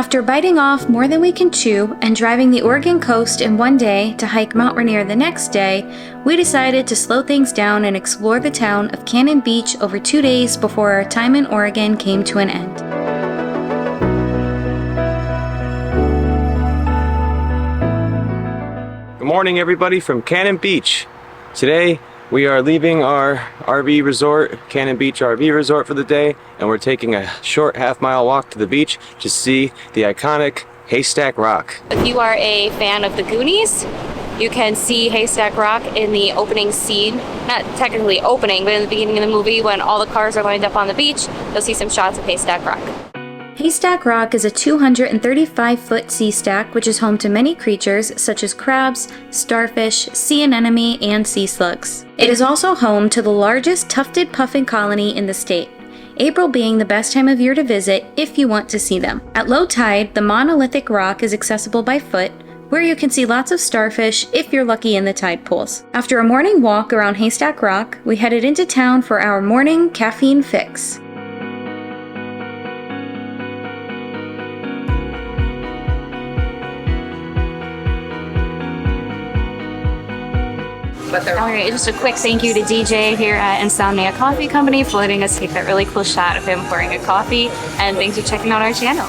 After biting off more than we can chew and driving the Oregon coast in one day to hike Mount Rainier the next day, we decided to slow things down and explore the town of Cannon Beach over 2 days before our time in Oregon came to an end. Good morning, everybody from Cannon Beach. Today we are leaving our RV resort, Cannon Beach RV Resort, for the day, and we're taking a short half-mile walk to the beach to see the iconic Haystack Rock. If you are a fan of the Goonies, you can see Haystack Rock in the opening scene. Not technically opening, but in the beginning of the movie when all the cars are lined up on the beach, you'll see some shots of Haystack Rock. Haystack Rock is a 235-foot sea stack which is home to many creatures such as crabs, starfish, sea anemone, and sea slugs. It is also home to the largest tufted puffin colony in the state, April being the best time of year to visit if you want to see them. At low tide, the monolithic rock is accessible by foot, where you can see lots of starfish if you're lucky in the tide pools. After a morning walk around Haystack Rock, we headed into town for our morning caffeine fix. Alright, just a quick thank you to DJ here at Insomnia Coffee Company for letting us take that really cool shot of him pouring a coffee, and thanks for checking out our channel.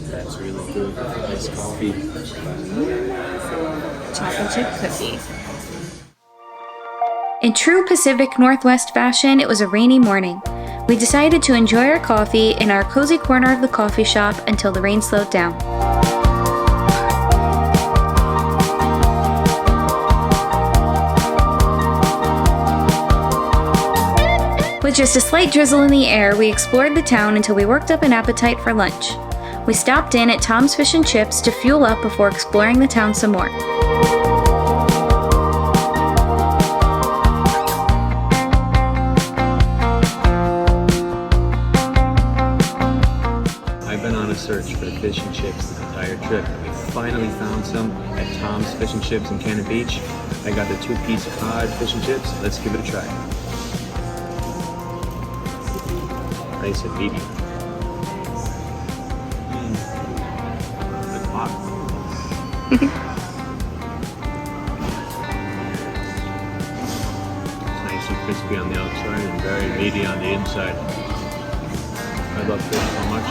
That's really good. Nice coffee. Chocolate chip cookie. In true Pacific Northwest fashion, it was a rainy morning. We decided to enjoy our coffee in our cozy corner of the coffee shop until the rain slowed down. With just a slight drizzle in the air, we explored the town until we worked up an appetite for lunch. We stopped in at Tom's Fish and Chips to fuel up before exploring the town some more. Search for fish and chips this entire trip. We finally found some at Tom's Fish and Chips in Cannon Beach. I got the 2-piece cod fish and chips. Let's give it a try. Nice and meaty. It's hot. It's nice and crispy on the outside and very meaty on the inside. I love fish so much.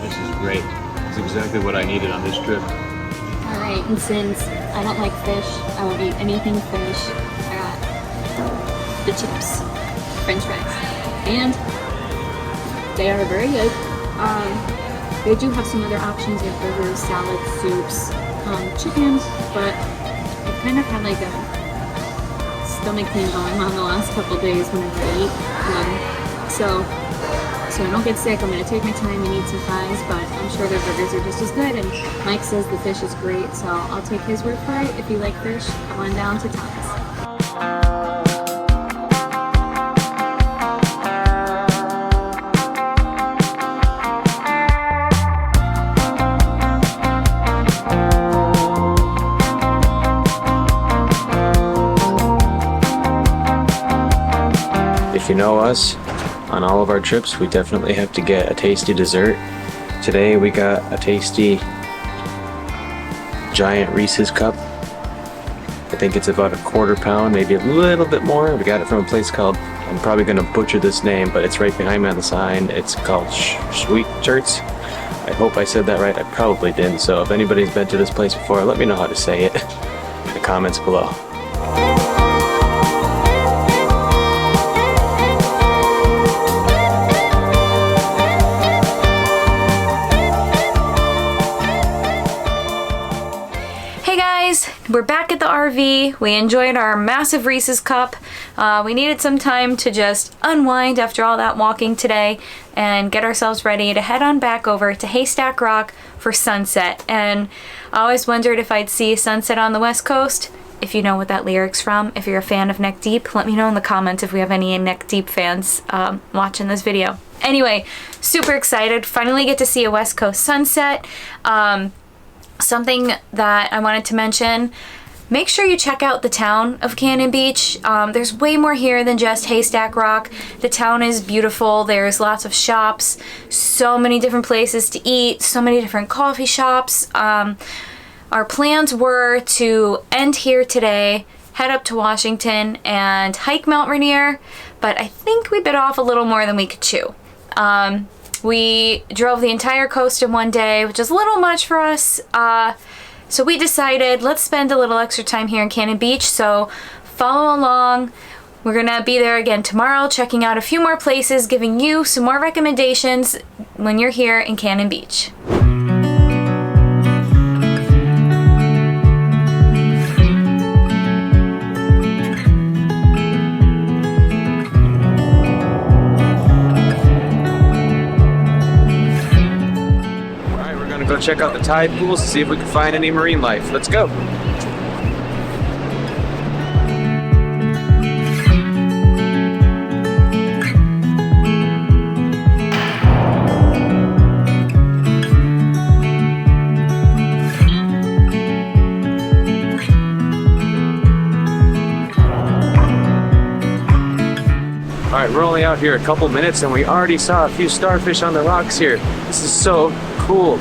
This is great. It's exactly what I needed on this trip. Alright, and since I don't like fish, I won't eat anything fish, I got the chips, french fries, and they are very good. They do have some other options like burgers, salads, soups, chicken, but I've kind of had like a stomach thing going on the last couple days whenever I eat them. So I don't get sick, I'm going to take my time and eat some fries, but I'm sure their burgers are just as good, and Mike says the fish is great, so I'll take his word for it. If you like fish, come on down to Tom's. If you know us, on all of our trips, we definitely have to get a tasty dessert. Today we got a tasty giant Reese's cup. I think it's about a quarter pound, maybe a little bit more. We got it from a place called, I'm probably going to butcher this name, but it's right behind me on the sign. It's called Sweet Shirts. I hope I said that right. I probably didn't. So if anybody's been to this place before, let me know how to say it in the comments below. We're back at the RV. We enjoyed our massive Reese's cup. We needed some time to just unwind after all that walking today and get ourselves ready to head on back over to Haystack Rock for sunset. And I always wondered if I'd see sunset on the West Coast. If you know what that lyric's from, if you're a fan of Neck Deep, let me know in the comments if we have any Neck Deep fans watching this video. Anyway, super excited. Finally get to see a West Coast sunset. Something that I wanted to mention, make sure you check out the town of Cannon Beach. There's way more here than just Haystack Rock. The town is beautiful. There's lots of shops, so many different places to eat, so many different coffee shops. Our plans were to end here today, head up to Washington, and hike Mount Rainier, but I think we bit off a little more than we could chew. We drove the entire coast in one day, which is a little much for us. So we decided, let's spend a little extra time here in Cannon Beach, so follow along. We're gonna be there again tomorrow, checking out a few more places, giving you some more recommendations when you're here in Cannon Beach. Go check out the tide pools to see if we can find any marine life. Let's go. All right, we're only out here a couple minutes and we already saw a few starfish on the rocks here. This is so cool.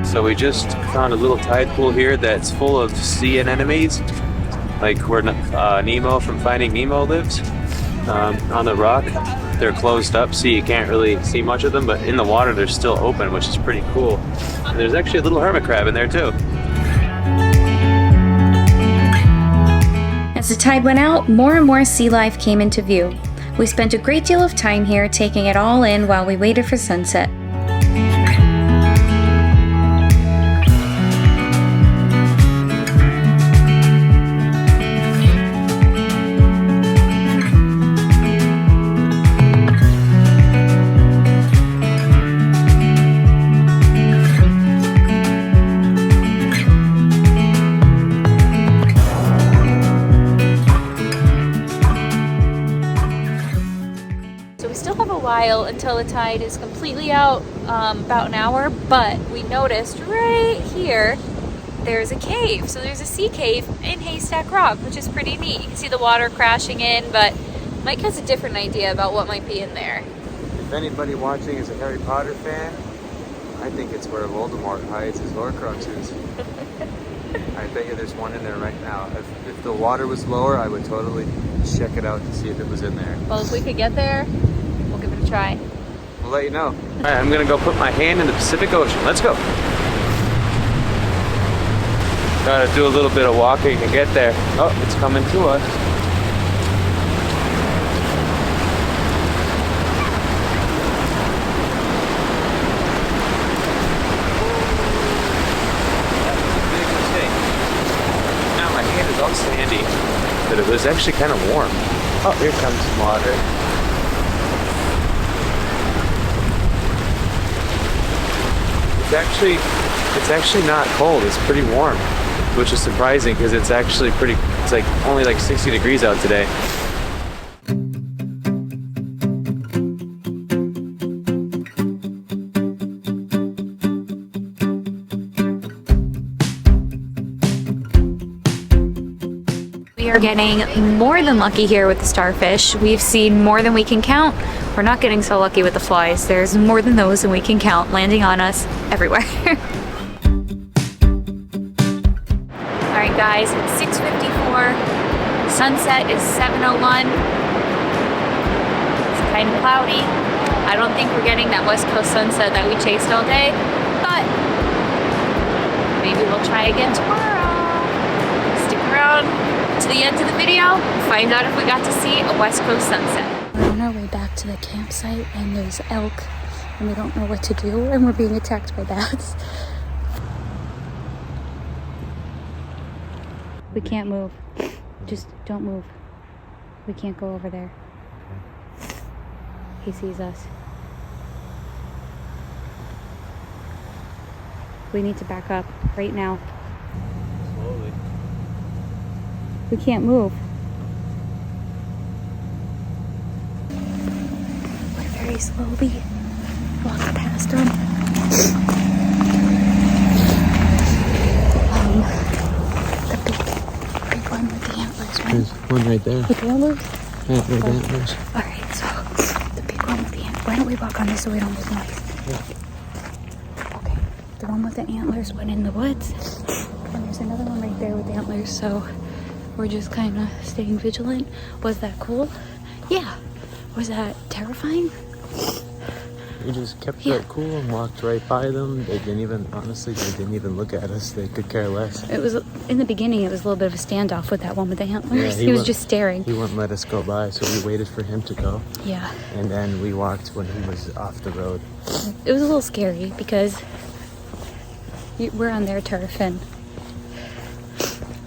So we just found a little tide pool here that's full of sea anemones, like where Nemo from Finding Nemo lives. On the rock, they're closed up, so you can't really see much of them, but in the water they're still open, which is pretty cool. And there's actually a little hermit crab in there too. As the tide went out, more and more sea life came into view. We spent a great deal of time here taking it all in while we waited for sunset. Until the tide is completely out, about an hour, but we noticed right here there's a cave. So there's a sea cave in Haystack Rock, which is pretty neat. You can see the water crashing in, but Mike has a different idea about what might be in there. If anybody watching is a Harry Potter fan, I think it's where Voldemort hides his Horcruxes. I bet you there's one in there right now. If the water was lower, I would totally check it out to see if it was in there. Well, if we could get there, we'll give it a try. We'll let you know. All right, I'm gonna go put my hand in the Pacific Ocean. Let's go. Gotta do a little bit of walking to get there. Oh, it's coming to us. That was a big mistake. Now my hand is all sandy, but it was actually kind of warm. Oh, here comes some water. It's actually not cold. It's pretty warm, which is surprising because it's actually it's like only like 60 degrees out today. We are getting more than lucky here with the starfish. We've seen more than we can count. We're not getting so lucky with the flies. There's more than those than we can count landing on us everywhere. Alright guys, it's 6:54. Sunset is 7:01. It's kind of cloudy. I don't think we're getting that West Coast sunset that we chased all day, but maybe we'll try again tomorrow. Stick around to the end of the video, find out if we got to see a West Coast sunset. We're on our way back to the campsite and there's elk and we don't know what to do and we're being attacked by bats. We can't move. Just don't move. We can't go over there. He sees us. We need to back up right now. Slowly. We can't move. We very slowly walk past them. The big one with the antlers, right? There's one right there. With the antlers? Yeah, with the antlers. Alright, so the big one with the antlers. Why don't we walk on this so we don't make noise? Yeah. Okay. The one with the antlers went in the woods. And there's another one right there with the antlers, so we're just kind of staying vigilant. Was that cool? Yeah. Was that terrifying? We just kept Yeah. it cool and walked right by them. They didn't even, honestly, they didn't even look at us. They could care less. It was, in the beginning, it was a little bit of a standoff with that one with the antlers. Yeah, he was just staring. He wouldn't let us go by, so we waited for him to go. Yeah. And then we walked when he was off the road. It was a little scary because we're on their turf and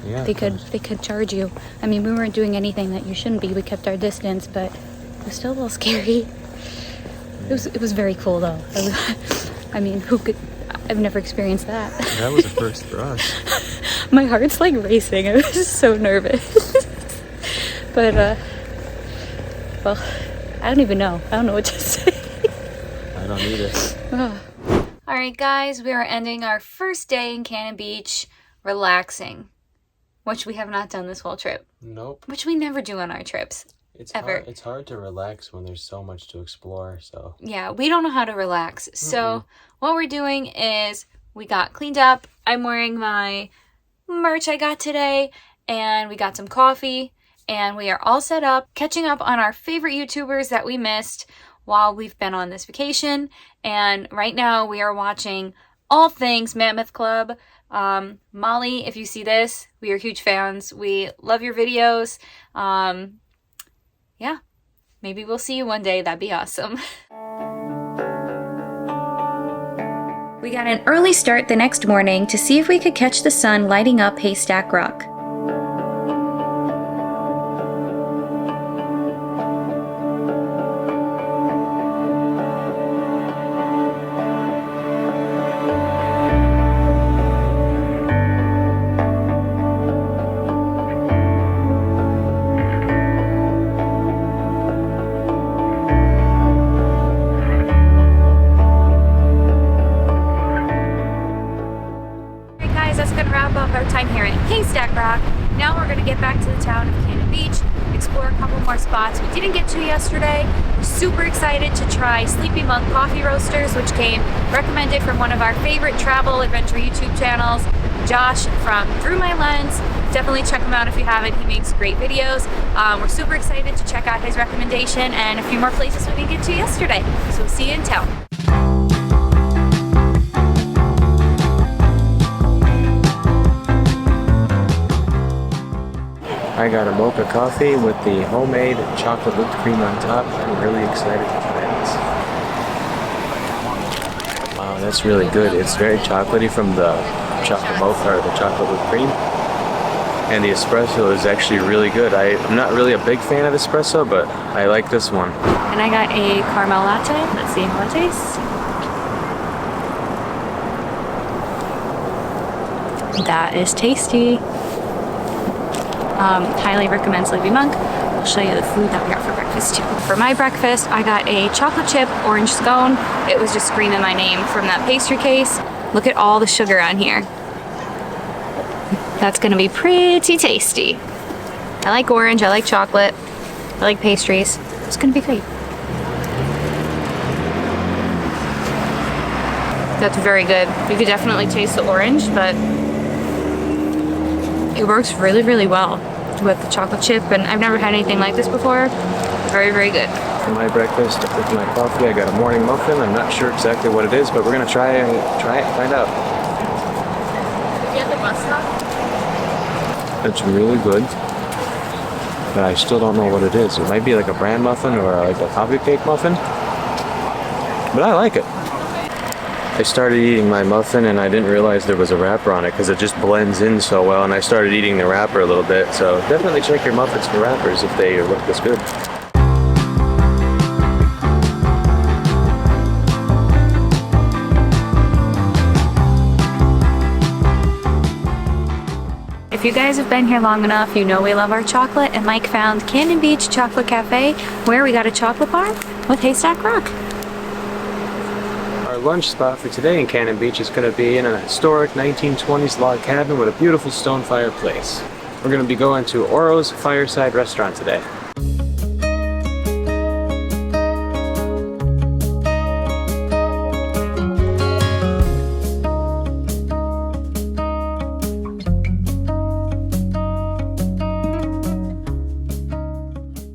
Yeah. they could charge you. I mean, we weren't doing anything that you shouldn't be. We kept our distance, but it was still a little scary. It was very cool though. I mean, who could? I've never experienced that. That was a first for us. My heart's like racing. I was so nervous. But well, I don't even know. I don't know what to say. I don't either. Alright guys, we are ending our first day in Cannon Beach relaxing, which we have not done this whole trip, Nope. which we never do on our trips. Ever. It's hard to relax when there's so much to explore, so. Yeah, we don't know how to relax. So what we're doing is we got cleaned up. I'm wearing my merch I got today, and we got some coffee, and we are all set up, catching up on our favorite YouTubers that we missed while we've been on this vacation. And right now we are watching all things Mammoth Club. Molly, if you see this, we are huge fans. We love your videos. Yeah, maybe we'll see you one day. That'd be awesome. We got an early start the next morning to see if we could catch the sun lighting up Haystack Rock. That's going to wrap up our time here at Haystack Rock. Now we're going to get back to the town of Cannon Beach, explore a couple more spots we didn't get to yesterday. We're super excited to try Sleepy Monk Coffee Roasters, which came recommended from one of our favorite travel adventure YouTube channels, Josh from Through My Lens. Definitely check him out if you haven't. He makes great videos. We're super excited to check out his recommendation and a few more places we didn't get to yesterday. So we'll see you in town. I got a mocha coffee with the homemade chocolate whipped cream on top. I'm really excited to try this. Wow, that's really good. It's very chocolatey from the chocolate mocha or the chocolate whipped cream. And the espresso is actually really good. I'm not really a big fan of espresso, but I like this one. And I got a caramel latte. Let's see how it tastes. That is tasty. Highly recommend Sleepy Monk. I'll show you the food that we got for breakfast too. For my breakfast, I got a chocolate chip orange scone. It was just screaming my name from that pastry case. Look at all the sugar on here. That's gonna be pretty tasty. I like orange, I like chocolate, I like pastries. It's gonna be great. That's very good. You could definitely taste the orange, but it works really, really well with the chocolate chip, and I've never had anything like this before. Very, very good. For my breakfast with my coffee, I got a morning muffin. I'm not sure exactly what it is, but we're gonna try it and find out. Did you get the bus stop? It's really good, but I still don't know what it is. It might be like a bran muffin or like a coffee cake muffin, but I like it. I started eating my muffin and I didn't realize there was a wrapper on it because it just blends in so well, and I started eating the wrapper a little bit, so definitely check your muffins for wrappers if they look this good. If you guys have been here long enough, you know we love our chocolate, and Mike found Cannon Beach Chocolate Cafe, where we got a chocolate bar with Haystack Rock. Our lunch spot for today in Cannon Beach is going to be in a historic 1920s log cabin with a beautiful stone fireplace. We're going to be going to Oro's Fireside Restaurant today.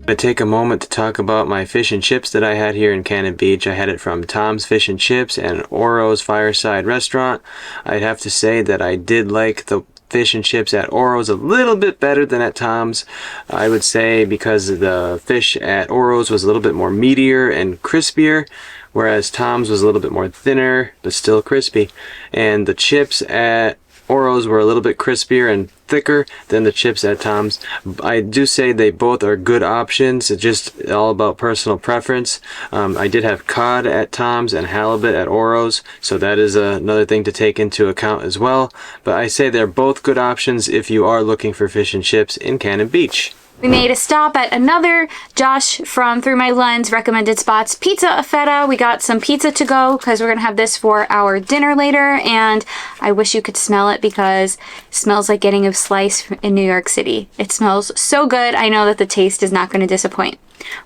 To take a moment to talk about my fish and chips that I had here in Cannon Beach. I had it from Tom's Fish and Chips and Oro's Fireside Restaurant. I'd have to say that I did like the fish and chips at Oro's a little bit better than at Tom's. I would say because the fish at Oro's was a little bit more meatier and crispier, whereas Tom's was a little bit more thinner but still crispy. And the chips at Oro's were a little bit crispier and thicker than the chips at Tom's. I do say they both are good options. It's just all about personal preference. I did have cod at Tom's and halibut at Oro's, so that is another thing to take into account as well. But I say they're both good options if you are looking for fish and chips in Cannon Beach. We made a stop at another Josh from Through My Lens recommended spots, Pizza a Feta. We got some pizza to go because we're gonna have this for our dinner later, and I wish you could smell it because it smells like getting a slice in New York City. It smells so good. I know that the taste is not going to disappoint.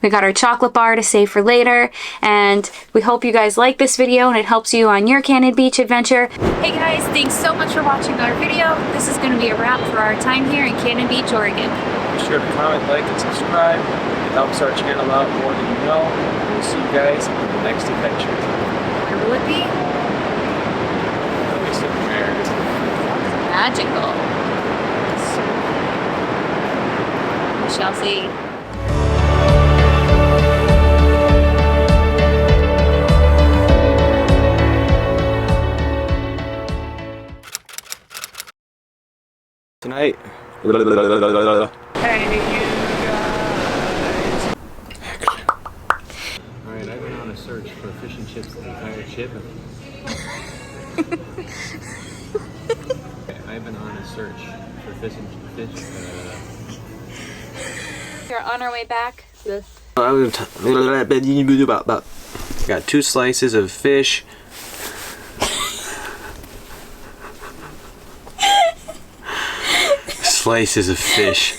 We got our chocolate bar to save for later, and we hope you guys like this video and it helps you on your Cannon Beach adventure. Hey guys, thanks so much for watching our video. This is going to be a wrap for our time here in Cannon Beach, Oregon. Be sure to comment, like, and subscribe. It helps our channel out more than you know. We'll see you guys in the next adventure. Where will it be? Magical. We shall see. Tonight. Hey, you guys. Alright, I went on a search for fish and chips the entire trip. I've been on a search for fish and fish. We're on our way back. Got 2 slices of fish. Slices of fish.